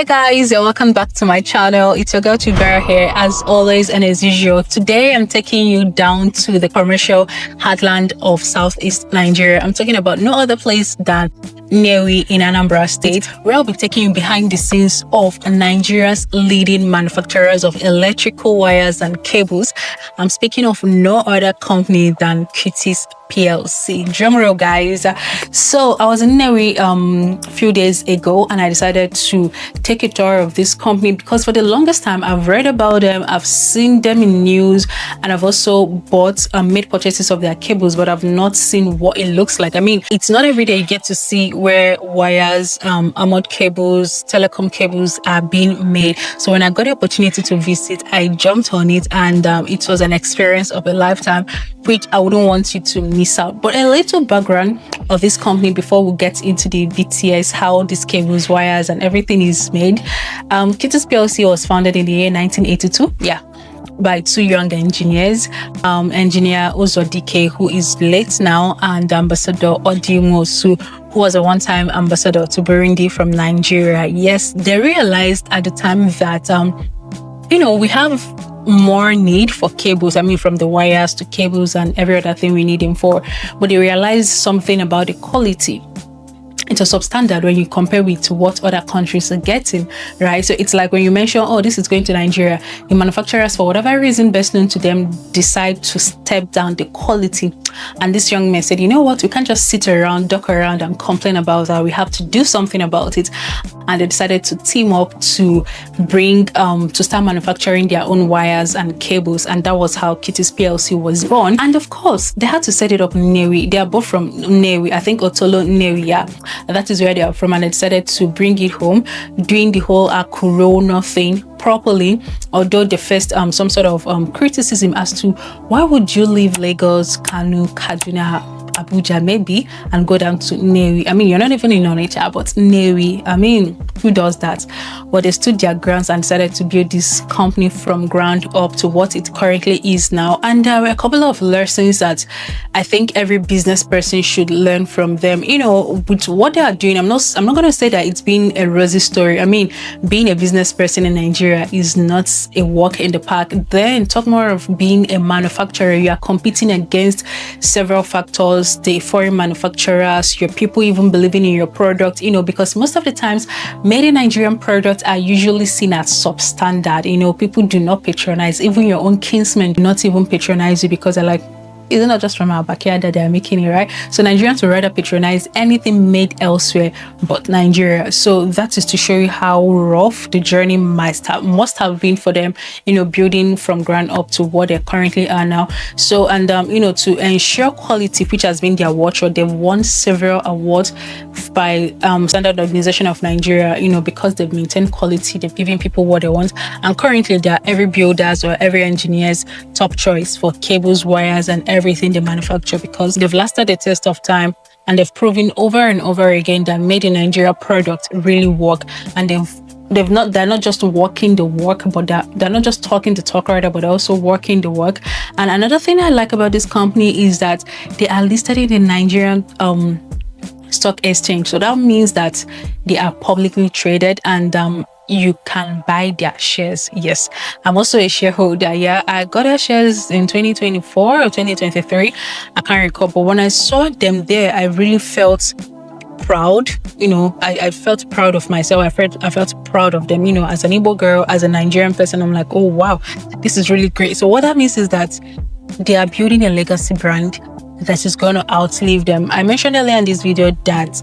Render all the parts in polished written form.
Hey guys, you're welcome back to my channel. It's your girl Tubera here as always, and as usual. Today I'm taking you down to the commercial heartland of Southeast Nigeria. I'm talking about no other place than Nnewi in Anambra State, where I'll be taking you behind the scenes of Nigeria's leading manufacturers of electrical wires and cables. I'm speaking of no other company than Cutix PLC. Drumroll, guys. So I was in Nnewi a few days ago, and I decided to take a tour of this company because for the longest time I've read about them, I've seen them in news, and I've also bought made purchases of their cables, but I've not seen what it looks like. I mean, it's not every day you get to see where wires, armored cables, telecom cables are being made. So when I got the opportunity to visit, I jumped on it, and it was an experience of a lifetime, which I wouldn't want you to miss out. But a little background of this company before we get into the BTS, how these cables, wires, and everything is made. Cutix PLC was founded in the year 1982. Yeah, by two young engineers, engineer Uzodike, who is late now, and Ambassador Odimosu, who was a one-time ambassador to Burundi from Nigeria. Yes, they realized at the time that we have more need for cables. I mean, from the wires to cables and every other thing we need them for. But they realized something about the quality. It's a substandard when you compare it to what other countries are getting, right? So it's like when you mention, oh, this is going to Nigeria, the manufacturers, for whatever reason best known to them, decide to step down the quality. And this young man said, you know what, we can't just sit around, duck around and complain about that. We have to do something about it. And they decided to team up to bring, to start manufacturing their own wires and cables. And that was how Cutix PLC was born. And of course, they had to set it up in Nnewi. They are both from Nnewi, I think Otolo Nnewi, yeah. That is where they are from, and I decided to bring it home, doing the whole corona thing properly. Although they faced some sort of criticism as to why would you leave Lagos, Kano, Kaduna, Abuja maybe, and go down to Nnewi. I mean, you're not even in Onitsha, but Nnewi, I mean, who does that? But they stood their grounds and decided to build this company from ground up to what it currently is now. And there were a couple of lessons that I think every business person should learn from them. With what they are doing, I'm not going to say that it's been a rosy story. I mean, being a business person in Nigeria is not a walk in the park. Then talk more of being a manufacturer. You are competing against several factors, the foreign manufacturers, your people even believing in your product, because most of the times made in Nigerian products are usually seen as substandard. People do not patronize. Even your own kinsmen do not even patronize you because they're like, it's not just from our backyard that they're making it, right? So Nigerians would rather patronize anything made elsewhere but Nigeria. So that is to show you how rough the journey must have been for them, building from ground up to what they currently are now. So, and to ensure quality, which has been their watchword, they've won several awards by Standard Organization of Nigeria, because they've maintained quality, they've given people what they want. And currently they are every builder's or every engineer's top choice for cables, wires, and everything they manufacture, because they've lasted the test of time, and they've proven over and over again that made in Nigeria products really work. And they're not just walking the walk, but they're not just talking the talk, rather, but also working the work. And another thing I like about this company is that they are listed in the Nigerian stock exchange. So that means that they are publicly traded, and you can buy their shares. Yes, I'm also a shareholder. Yeah, I got their shares in 2024 or 2023. I can't recall, but when I saw them there, I really felt proud. I felt proud of myself. I felt proud of them. As an Igbo girl, as a Nigerian person, I'm like, oh wow, this is really great. So what that means is that they are building a legacy brand that is going to outlive them. I mentioned earlier in this video that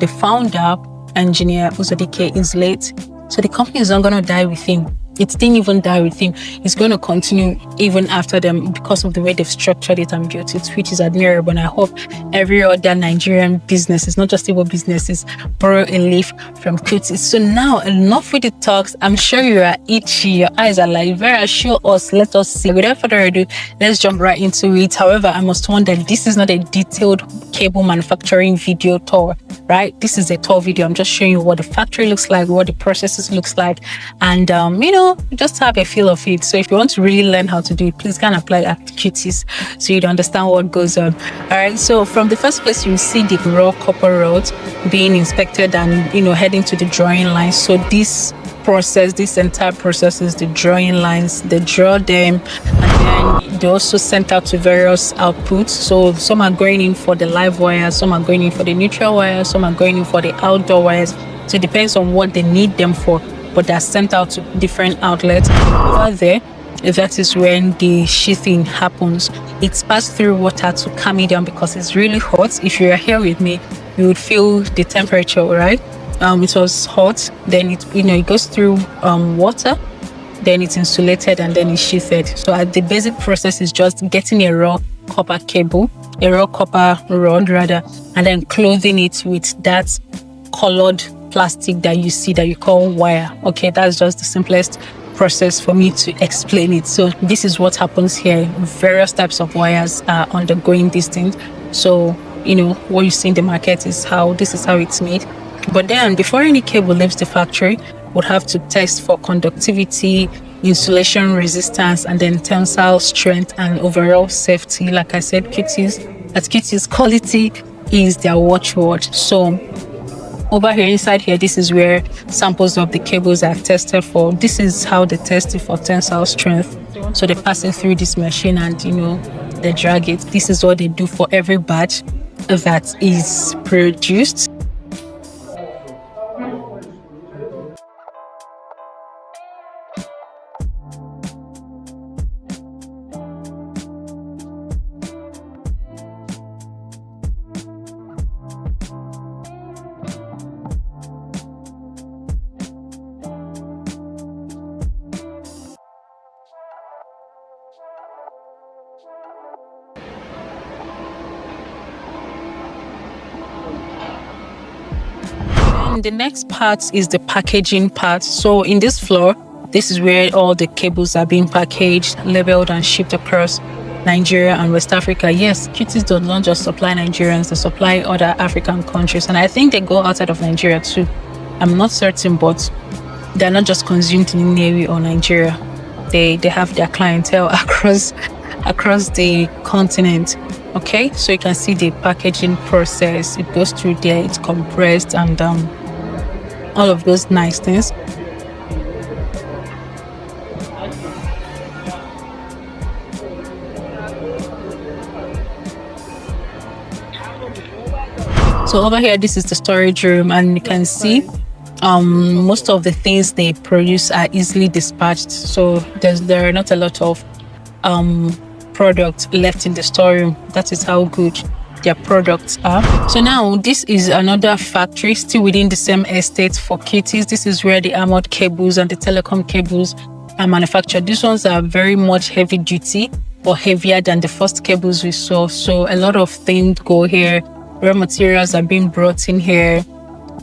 the founder, engineer Uzodike, is late. So the company is not going to die with him. It didn't even die with him. It's going to continue even after them because of the way they've structured it and built it, which is admirable. And I hope every other Nigerian business, it's not just Igbo businesses, borrow a leaf from Cutix. So now, enough with the talks. I'm sure you are itchy. Your eyes are like, Vera, show us, let us see. Without further ado, let's jump right into it. However, I must warn that this is not a detailed cable manufacturing video tour, right? This is a tour video. I'm just showing you what the factory looks like, what the processes looks like, and you just have a feel of it. So if you want to really learn how to do it, please can apply at Cutix so you'd understand what goes on. All right. So from the first place, you see the raw copper rods being inspected and, heading to the drawing line. So this entire process is the drawing lines. They draw them, and then they also sent out to various outputs. So some are going in for the live wires, some are going in for the neutral wires, some are going in for the outdoor wires. So it depends on what they need them for, but they're sent out to different outlets. Over there, that is when the sheathing happens. It's passed through water to calm it down because it's really hot. If you are here with me, you would feel the temperature, right? It was hot. Then it goes through water. Then it's insulated and then it's sheathed. So the basic process is just getting a raw copper cable, a raw copper rod rather, and then clothing it with that colored plastic that you see that you call wire. Okay, that's just the simplest process for me to explain it. So this is what happens here. Various types of wires are undergoing these things. So what you see in the market is how it's made. But then before any cable leaves the factory, we'll have to test for conductivity, insulation resistance, and then tensile strength and overall safety. Like I said, Cutix quality is their watchword. So over here, inside here, this is where samples of the cables are tested for. This is how they test it for tensile strength. So they pass it through this machine and, they drag it. This is what they do for every batch that is produced. The next part is the packaging part. So in this floor, this is where all the cables are being packaged, labeled, and shipped across Nigeria and West Africa. Yes, Cutix does not just supply Nigerians, they supply other African countries. And I think they go outside of Nigeria too. I'm not certain, but they're not just consumed in Nnewi or Nigeria. They have their clientele across the continent. Okay, so you can see the packaging process. It goes through there, it's compressed, and all of those nice things. So over here, this is the storage room, and you can see most of the things they produce are easily dispatched. So there are not a lot of product left in the storeroom. That is how good their products are. So now this is another factory still within the same estate for Cutix. This is where the armored cables and the telecom cables are manufactured. These ones are very much heavy duty or heavier than the first cables we saw. So a lot of things go here. Raw materials are being brought in here.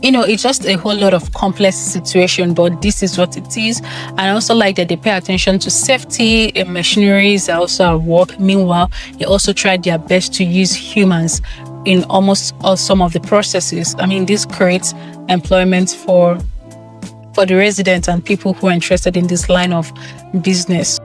It's just a whole lot of complex situation, but this is what it is. And I also like that they pay attention to safety. Machineries are also at work. Meanwhile, they also try their best to use humans in almost some of the processes. I mean, this creates employment for the residents and people who are interested in this line of business.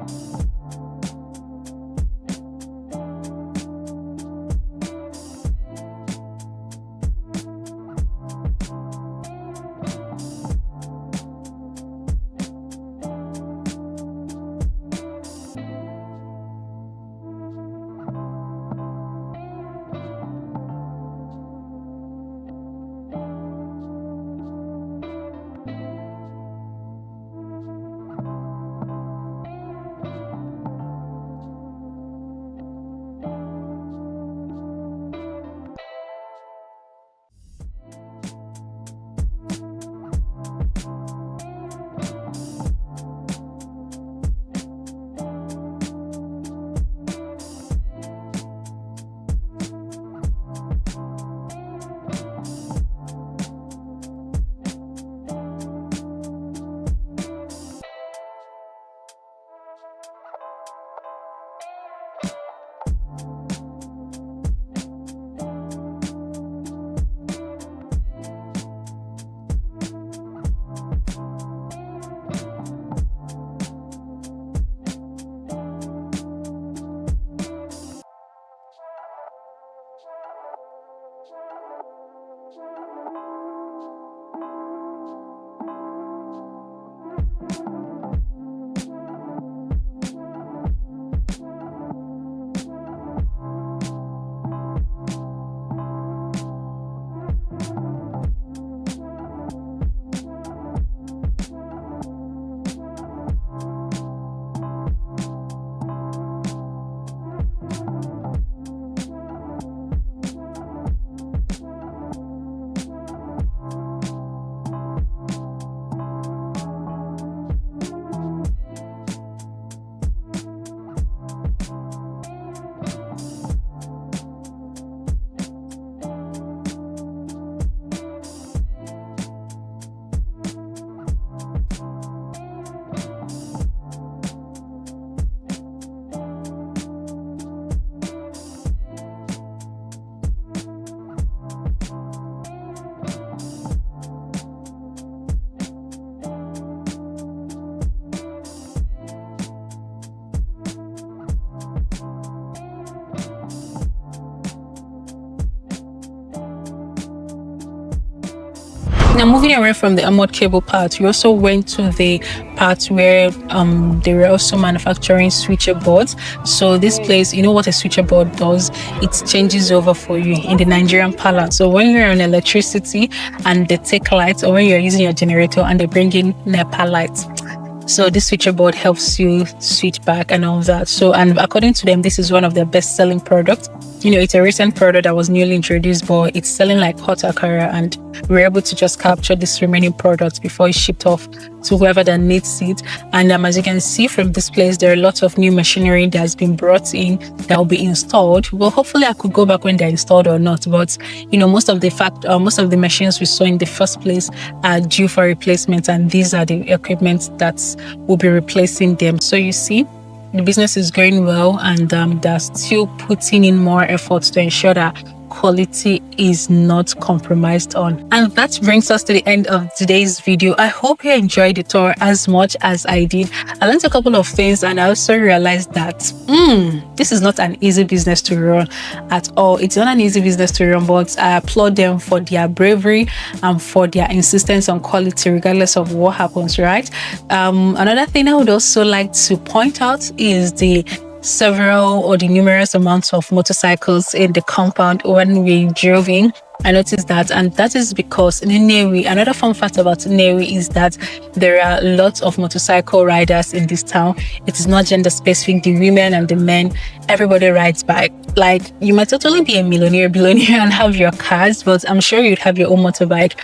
Now, moving away from the armored cable part, we also went to the part where they were also manufacturing switcherboards. So this place, you know what a switcherboard does? It changes over for you in the Nigerian parlance. So when you're on electricity and they take lights, or when you're using your generator and they bring in NEPA lights, so this switcherboard helps you switch back and all that. So, and according to them, this is one of their best-selling products. You know, it's a recent product that was newly introduced, but it's selling like hot akara, and we're able to just capture this remaining product before it's shipped off to whoever that needs it. And as you can see from this place, there are lots of new machinery that has been brought in that will be installed. Well, hopefully I could go back when they're installed or not, but you know, most of the machines we saw in the first place are due for replacement, and these are the equipment that will be replacing them. So you see, the business is going well, and they're still putting in more efforts to ensure that quality is not compromised on. And that brings us to the end of today's video. I hope you enjoyed the tour as much as I did. I learned a couple of things, and I also realized that this is not an easy business to run at all. It's not an easy business to run, but I applaud them for their bravery and for their insistence on quality regardless of what happens, right? Another thing I would also like to point out is the numerous amounts of motorcycles in the compound when we drove in. I noticed that, and that is because in Nnewi, another fun fact about Nnewi is that there are lots of motorcycle riders in this town. It is not gender specific. The women and the men, everybody rides bike. Like, you might totally be a billionaire and have your cars, but I'm sure you'd have your own motorbike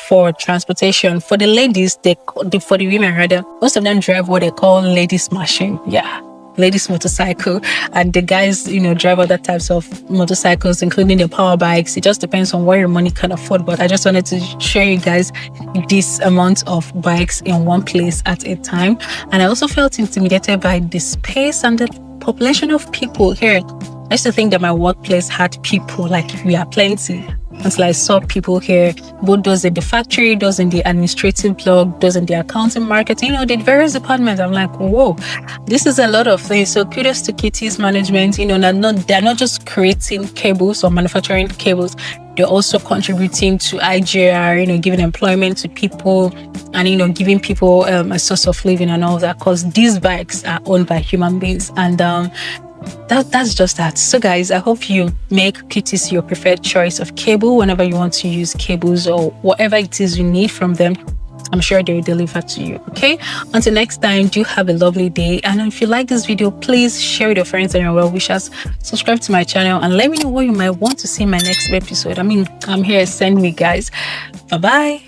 for transportation. For the ladies, for the women rather, most of them drive what they call ladies machine. Yeah, ladies motorcycle, and the guys, you know, drive other types of motorcycles, including the power bikes. It just depends on what your money can afford, but I just wanted to show you guys this amount of bikes in one place at a time. And I also felt intimidated by the space and the population of people here. I used to think that my workplace had people, like we are plenty, until I saw people here, both those in the factory, those in the administrative block, those in the accounting, marketing, you know, the various departments. I'm like, whoa, this is a lot of things. So kudos to Cutix management. You know, they're not just creating cables or manufacturing cables, they're also contributing to IGR, you know, giving employment to people, and, you know, giving people a source of living and all that, because these bikes are owned by human beings. And that's just that. So guys, I hope you make Cutix your preferred choice of cable whenever you want to use cables or whatever it is you need from them. I'm sure they will deliver to you. Okay, until next time, do have a lovely day. And if you like this video, please share with your friends and your well wishers, subscribe to my channel, and let me know what you might want to see in my next episode. I mean, I'm here, send me, guys. Bye bye.